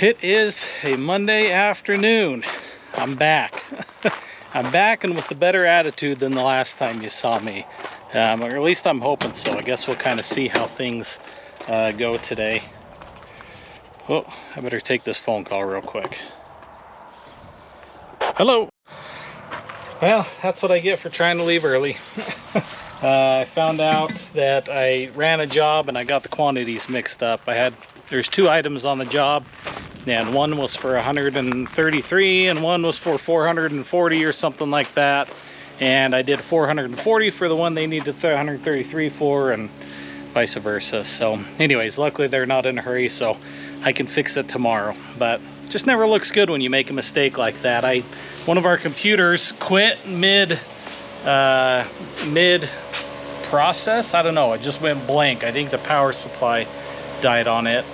It is a Monday afternoon. I'm back. I'm back and with a better attitude than the last time you saw me. Or at least I'm hoping so. I guess we'll kind of see how things go today. Oh, I better take this phone call real quick. Hello. Well, that's what I get for trying to leave early. I found out that I ran a job and I got the quantities mixed up. There's 2 items on the job, and one was for 133 and one was for 440 or something like that. And I did 440 for the one they needed 133 for, and vice versa. So anyways, luckily they're not in a hurry, so I can fix it tomorrow. But it just never looks good when you make a mistake like that. One of our computers quit mid process. I don't know, it just went blank. I think the power supply died on it,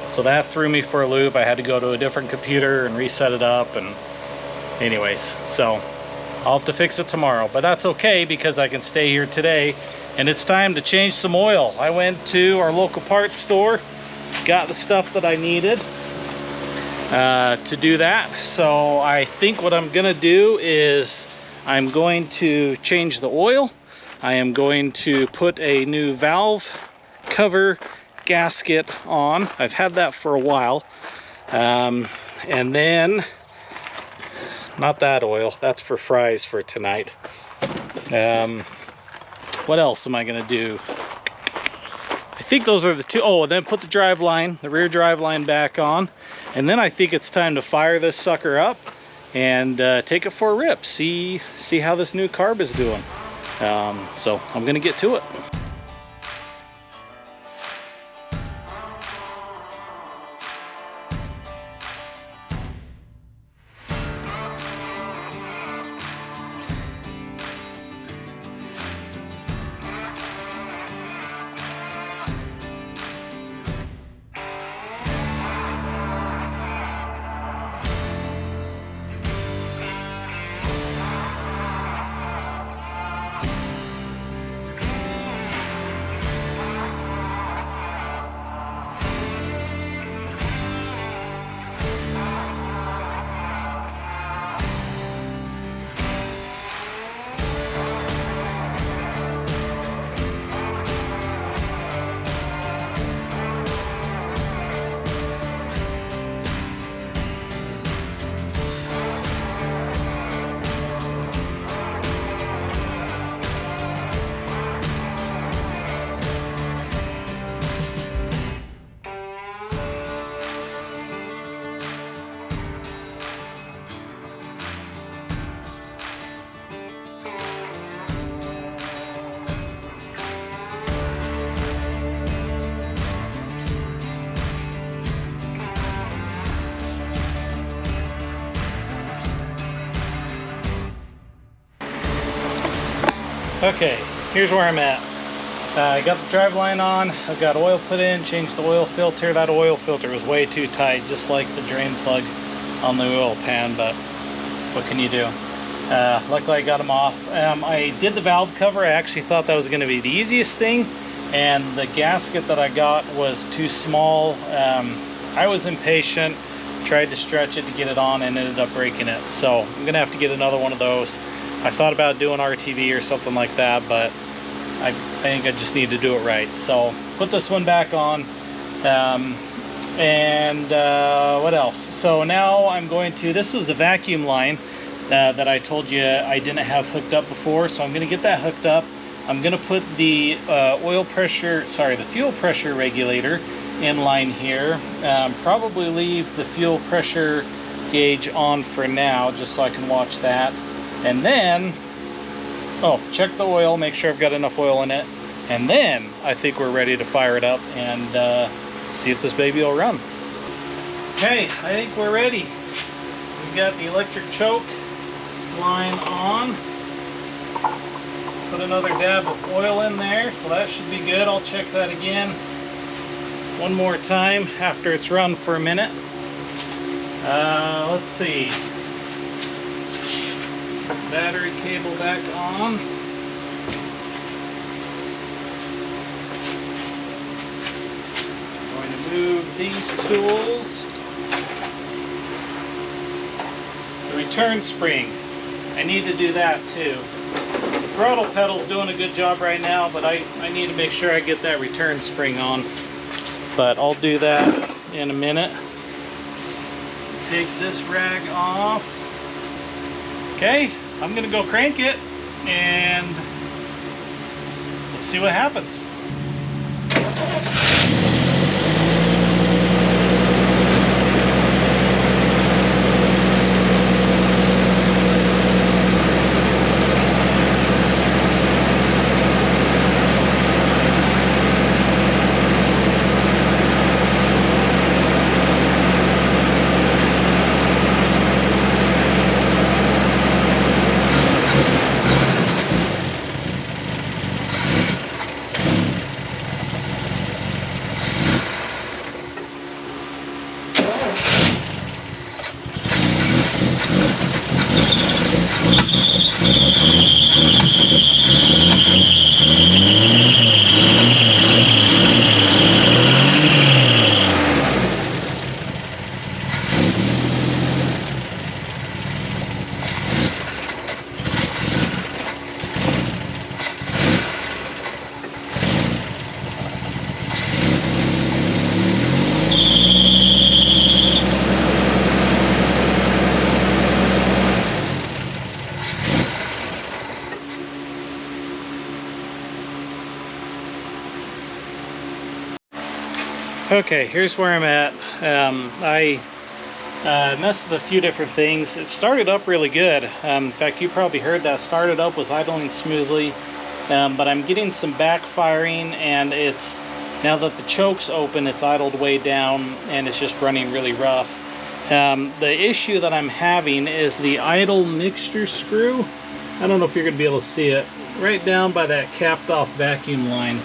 so that threw me for a loop. I had to go to a different computer and reset it up, and anyways, so I'll have to fix it tomorrow, but that's okay because I can stay here today. And it's time to change some oil. I went to our local parts store, got the stuff that I needed to do that. So I think what I'm gonna do is I'm going to change the oil. I am going to put a new valve cover gasket on. I've had that for a while. And then, not that oil, that's for fries for tonight. What else am I gonna do? I think those are the 2. Oh, and then put the rear drive line back on. And then I think it's time to fire this sucker up and take it for a rip. See how this new carb is doing. So I'm gonna get to it. Okay, here's where I'm at. I got the drive line on, I've got oil put in, changed the oil filter. That oil filter was way too tight, just like the drain plug on the oil pan, but what can you do? Luckily I got them off. I did the valve cover. I actually thought that was going to be the easiest thing, and the gasket that I got was too small. I was impatient, tried to stretch it to get it on, and ended up breaking it. So I'm going to have to get another one of those. I thought about doing RTV or something like that, but I think I just need to do it right. So put this one back on. What else? So now I'm going to, this was the vacuum line that I told you I didn't have hooked up before. So I'm going to get that hooked up. I'm going to put the the fuel pressure regulator in line here. Probably leave the fuel pressure gauge on for now, just so I can watch that. And then, check the oil, make sure I've got enough oil in it. And then I think we're ready to fire it up and see if this baby will run. Okay, I think we're ready. We've got the electric choke line on. Put another dab of oil in there, so that should be good. I'll check that again one more time after it's run for a minute. Let's see. Battery cable back on. Going to move these tools return spring. I need to do that too. The throttle pedal's doing a good job right now, but I need to make sure I get that return spring on. But I'll do that in a minute. Take this rag off. Okay, I'm gonna go crank it and let's see what happens. Okay, here's where I'm at. I messed with a few different things. It started up really good. In fact, you probably heard that started up, was idling smoothly, but I'm getting some backfiring, and it's, now that the choke's open, it's idled way down and it's just running really rough. The issue that I'm having is the idle mixture screw. I don't know if you're gonna be able to see it, right down by that capped off vacuum line.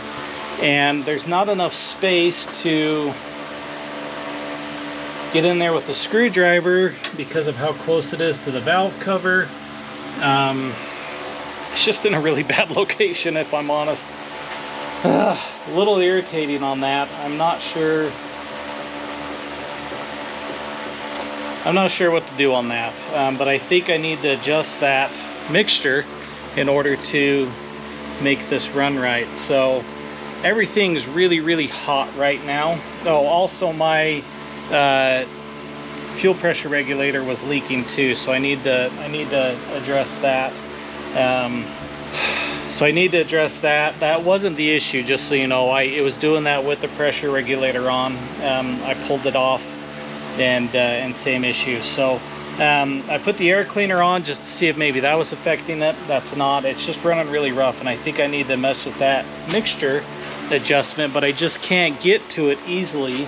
And there's not enough space to get in there with the screwdriver because of how close it is to the valve cover. It's just in a really bad location, if I'm honest. A little irritating on that. I'm not sure what to do on that, but I think I need to adjust that mixture in order to make this run right. So everything's really hot right now. Oh, also my fuel pressure regulator was leaking too, so I need to address that. So I need to address that. That wasn't the issue, just so you know. It was doing that with the pressure regulator on. I pulled it off, and same issue. So I put the air cleaner on just to see if maybe that was affecting it. That's not. It's just running really rough, and I think I need to mess with that mixture adjustment, but I just can't get to it easily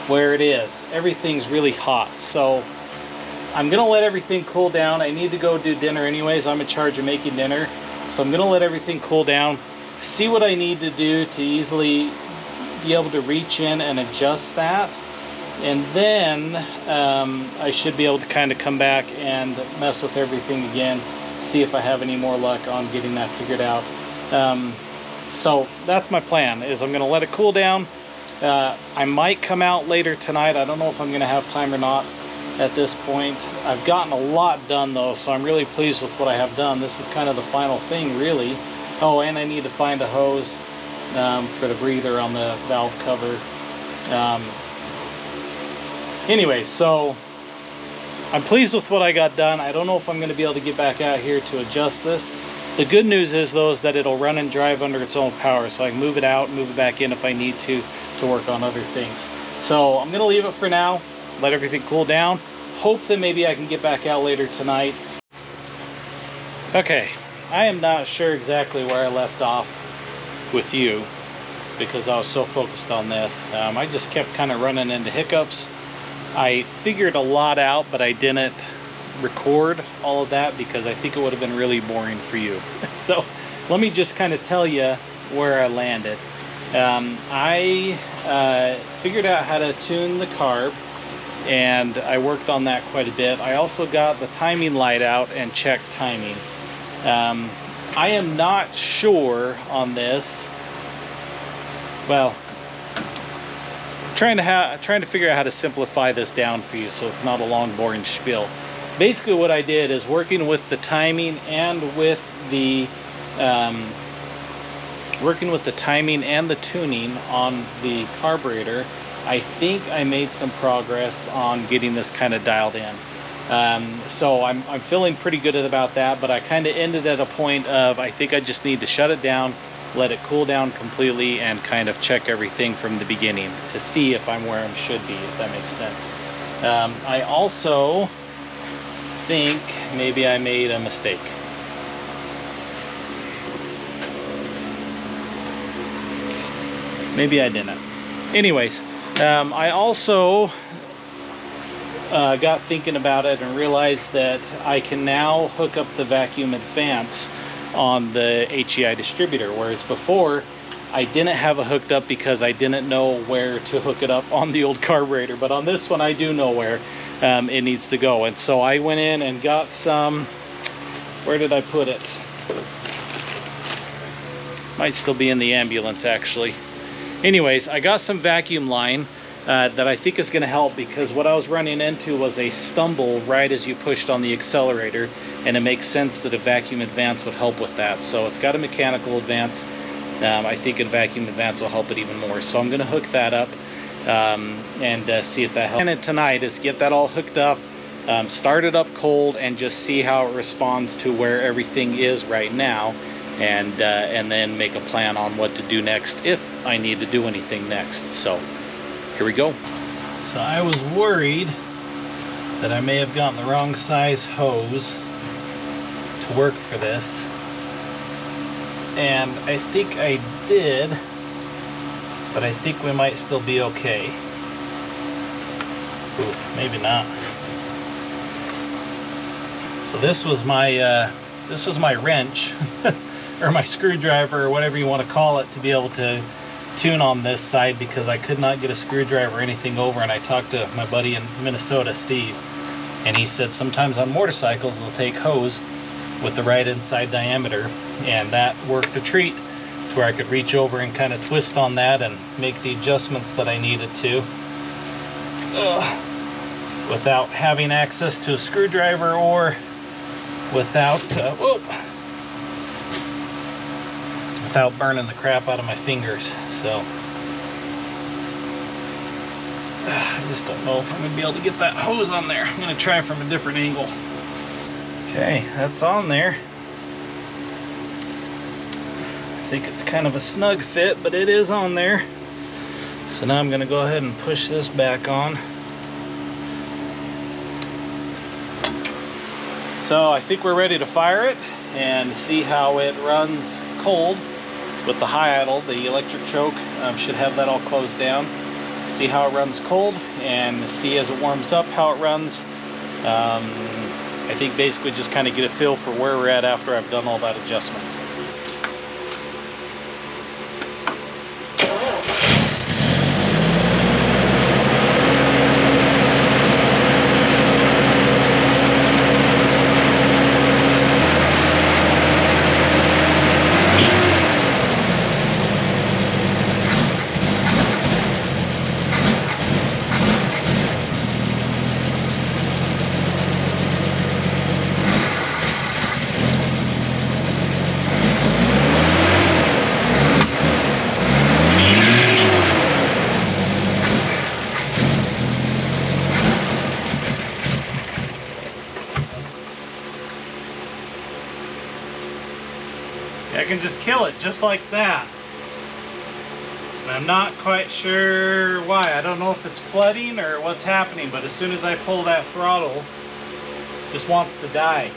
where it is. Everything's really hot, so I'm gonna let everything cool down. I need to go do dinner anyways. I'm in charge of making dinner, so I'm gonna let everything cool down, see what I need to do to easily be able to reach in and adjust that, and then I should be able to kind of come back and mess with everything again, see if I have any more luck on getting that figured out. So that's my plan, is I'm going to let it cool down. I might come out later tonight. I don't know if I'm going to have time or not at this point. I've gotten a lot done though, so I'm really pleased with what I have done. This is kind of the final thing, really. Oh, and I need to find a hose for the breather on the valve cover. Anyway, so I'm pleased with what I got done. I don't know if I'm going to be able to get back out here to adjust this. The good news is though, is that it'll run and drive under its own power, so I can move it out, move it back in if I need to work on other things. So I'm gonna leave it for now, let everything cool down, hope that maybe I can get back out later tonight. Okay, I am not sure exactly where I left off with you because I was so focused on this. I just kept kind of running into hiccups. I figured a lot out, but I didn't record all of that because I think it would have been really boring for you. So let me just kind of tell you where I landed. I figured out how to tune the carb, and I worked on that quite a bit. I also got the timing light out and checked timing. I am not sure on this. Well, trying to figure out how to simplify this down for you so it's not a long boring spiel. basically what I did is working with the timing and with the tuning on the carburetor. I think I made some progress on getting this kind of dialed in. So I'm feeling pretty good about that, but I kind of ended at a point of I think I just need to shut it down, let it cool down completely, and kind of check everything from the beginning to see if I'm where I should be, if that makes sense. I also think maybe I made a mistake. Maybe I didn't. Anyways, I also got thinking about it and realized that I can now hook up the vacuum advance on the HEI distributor, whereas before I didn't have it hooked up because I didn't know where to hook it up on the old carburetor. But on this one I do know where it needs to go, and so I went in and got some, where did I put it? Might still be in the ambulance actually. Anyways, I got some vacuum line that I think is going to help, because what I was running into was a stumble right as you pushed on the accelerator, and it makes sense that a vacuum advance would help with that. So it's got a mechanical advance. I think a vacuum advance will help it even more. So I'm going to hook that up and see if that helps. And tonight is get that all hooked up, start it up cold, and just see how it responds to where everything is right now, and then make a plan on what to do next if I need to do anything next. So here we go. So I was worried that I may have gotten the wrong size hose to work for this, and I think I did, but I think we might still be okay. Ooh, maybe not. So this was my wrench or my screwdriver, or whatever you want to call it, to be able to tune on this side, because I could not get a screwdriver or anything over. And I talked to my buddy in Minnesota, Steve, and he said sometimes on motorcycles they'll take hose with the right inside diameter, and that worked a treat to where I could reach over and kind of twist on that and make the adjustments that I needed to without having access to a screwdriver, or without without burning the crap out of my fingers. So I just don't know if I'm gonna be able to get that hose on there. I'm gonna try from a different angle. Okay, that's on there. I think it's kind of a snug fit, but it is on there. So now I'm gonna go ahead and push this back on. So I think we're ready to fire it and see how it runs cold. With the high idle, the electric choke should have that all closed down. See how it runs cold, and see as it warms up how it runs. I think basically just kind of get a feel for where we're at after I've done all that adjustment. I can just kill it just like that. And I'm not quite sure why. I don't know if it's flooding or what's happening, but as soon as I pull that throttle, it just wants to die.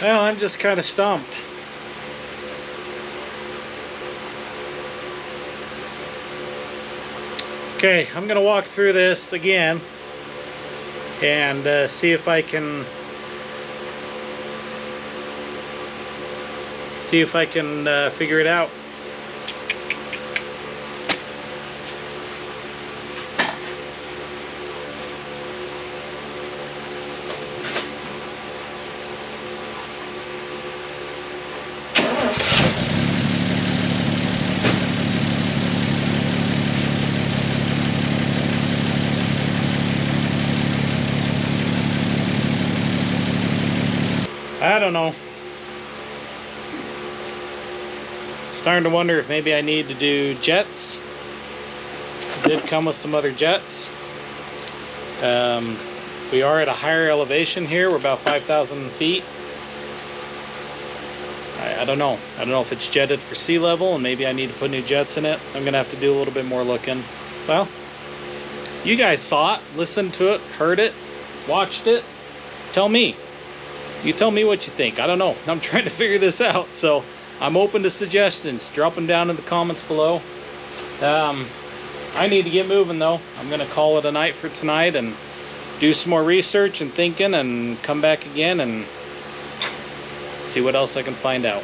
Well, I'm just kind of stumped. Okay, I'm going to walk through this again and see if I can figure it out. I don't know. Starting to wonder if maybe I need to do jets. It did come with some other jets. We are at a higher elevation here. We're about 5,000 feet. I don't know. I don't know if it's jetted for sea level and maybe I need to put new jets in it. I'm gonna have to do a little bit more looking. Well, you guys saw it, listened to it, heard it, watched it. Tell me. You tell me what you think. I don't know. I'm trying to figure this out, so I'm open to suggestions. Drop them down in the comments below. I need to get moving though. I'm gonna call it a night for tonight and do some more research and thinking and come back again and see what else I can find out.